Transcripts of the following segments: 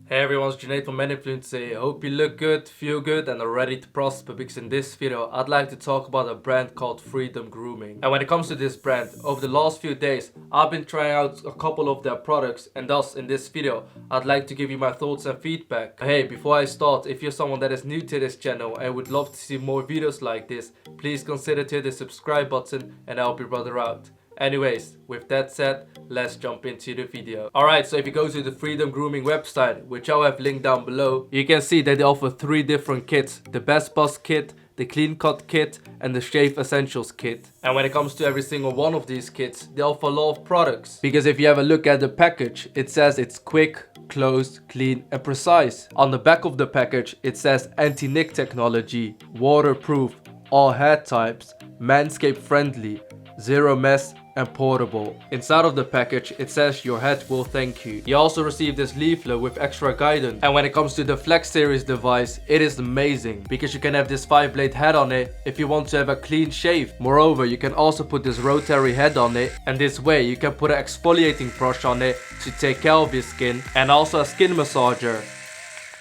Hey everyone, it's Junaid from Meninfluencer. Hope you look good, feel good and are ready to prosper, because in this video I'd like to talk about a brand called Freedom Grooming. And when it comes to this brand, over the last few days I've been trying out a couple of their products, and thus in this video I'd like to give you my thoughts and feedback. Hey, before I start, if you're someone that is new to this channel and would love to see more videos like this, please consider to hit the subscribe button and help your brother out. Anyways, with that said, let's jump into the video. Alright, so if you go to the Freedom Grooming website, which I'll have linked down below, you can see that they offer 3 different kits: the Best Buzz kit, the Clean Cut kit and the Shave Essentials kit. And when it comes to every single one of these kits, they offer a lot of products. Because if you have a look at the package, it says it's quick, closed, clean and precise. On the back of the package, it says anti-nick technology, waterproof, all hair types, manscape friendly, zero mess and portable. Inside of the package it says your head will thank you. You also receive this leaflet with extra guidance. And when it comes to the Flex series device, it is amazing because you can have this 5-blade head on it if you want to have a clean shave. Moreover, you can also put this rotary head on it, and this way you can put an exfoliating brush on it to take care of your skin, and also a skin massager.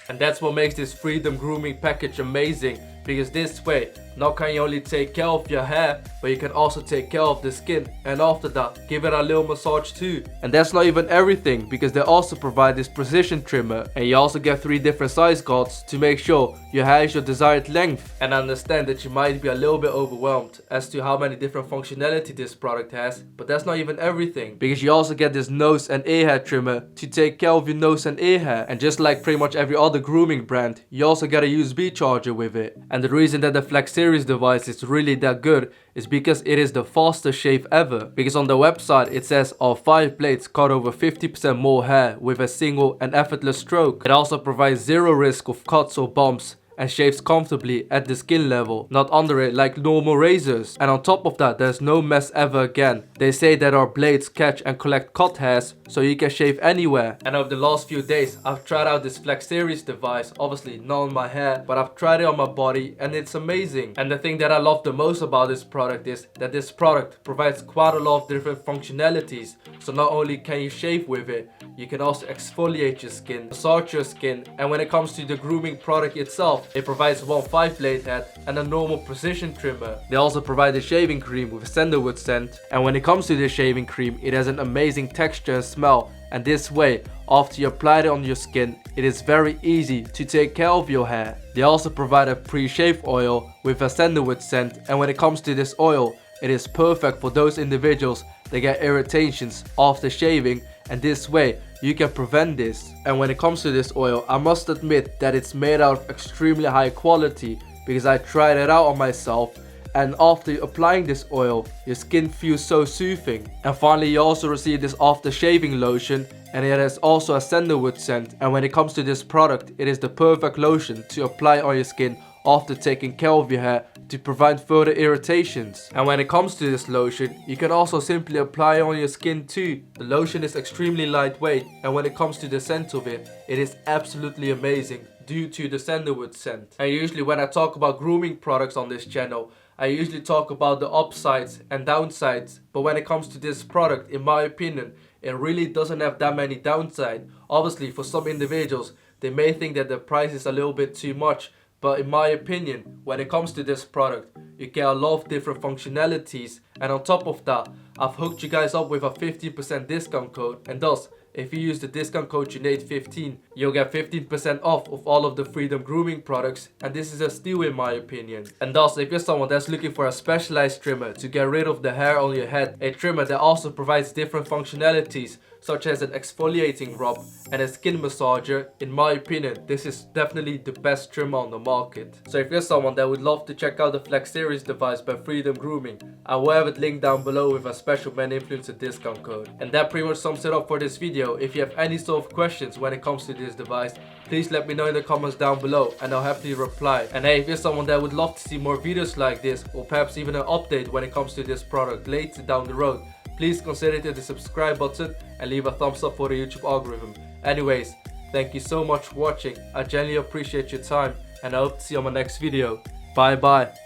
And that's what makes this Freedom Grooming package amazing, because this way not can you only take care of your hair, but you can also take care of the skin, and after that give it a little massage too. And that's not even everything, because they also provide this precision trimmer, and you also get 3 different size guards to make sure your hair is your desired length. And I understand that you might be a little bit overwhelmed as to how many different functionality this product has, but that's not even everything, because you also get this nose and ear hair trimmer to take care of your nose and ear hair. And just like pretty much every other grooming brand, you also get a USB charger with it. And the reason that the Flex series device is really that good is because it is the fastest shave ever. Because on the website it says all 5 blades cut over 50% more hair with a single and effortless stroke. It also provides 0 risk of cuts or bumps and shaves comfortably at the skin level, not under it like normal razors. And on top of that, there's no mess ever again. They say that our blades catch and collect cut hairs, so you can shave anywhere. And over the last few days I've tried out this Flex series device, obviously not on my hair, but I've tried it on my body and it's amazing. And the thing that I love the most about this product is that this product provides quite a lot of different functionalities. So not only can you shave with it, you can also exfoliate your skin, massage your skin, and when it comes to the grooming product itself, it provides one 5-blade head and a normal precision trimmer. They also provide a shaving cream with sandalwood scent, and when it comes to the shaving cream, it has an amazing texture and smell. And this way, after you apply it on your skin, it is very easy to take care of your hair. They also provide a pre-shave oil with a sandalwood scent, and when it comes to this oil, it is perfect for those individuals that get irritations after shaving, and this way you can prevent this. And when it comes to this oil, I must admit that it's made out of extremely high quality, because I tried it out on myself, and after applying this oil your skin feels so soothing. And finally, you also receive this after shaving lotion, and it has also a sandalwood scent. And when it comes to this product, it is the perfect lotion to apply on your skin after taking care of your hair to prevent further irritations. And when it comes to this lotion, you can also simply apply it on your skin too. The lotion is extremely lightweight, and when it comes to the scent of it, it is absolutely amazing due to the sandalwood scent. And usually when I talk about grooming products on this channel, I usually talk about the upsides and downsides, but when it comes to this product, in my opinion, it really doesn't have that many downsides. Obviously for some individuals, they may think that the price is a little bit too much, but in my opinion, when it comes to this product, you get a lot of different functionalities, and on top of that, I've hooked you guys up with a 15% discount code, and thus, if you use the discount code junaid15, you'll get 15% off of all of the Freedom Grooming products, and this is a steal in my opinion. And thus, if you're someone that's looking for a specialized trimmer to get rid of the hair on your head, a trimmer that also provides different functionalities such as an exfoliating rub and a skin massager, in my opinion, this is definitely the best trimmer on the market. So if you're someone that would love to check out the Flex series device by Freedom Grooming, I will have it linked down below with a special Meninfluencer discount code. And that pretty much sums it up for this video. If you have any sort of questions when it comes to this device, please let me know in the comments down below and I'll happily reply. And hey, if you're someone that would love to see more videos like this, or perhaps even an update when it comes to this product later down the road, please consider hitting the subscribe button and leave a thumbs up for the YouTube algorithm. Anyways, thank you so much for watching. I genuinely appreciate your time, and I hope to see you on my next video. Bye bye.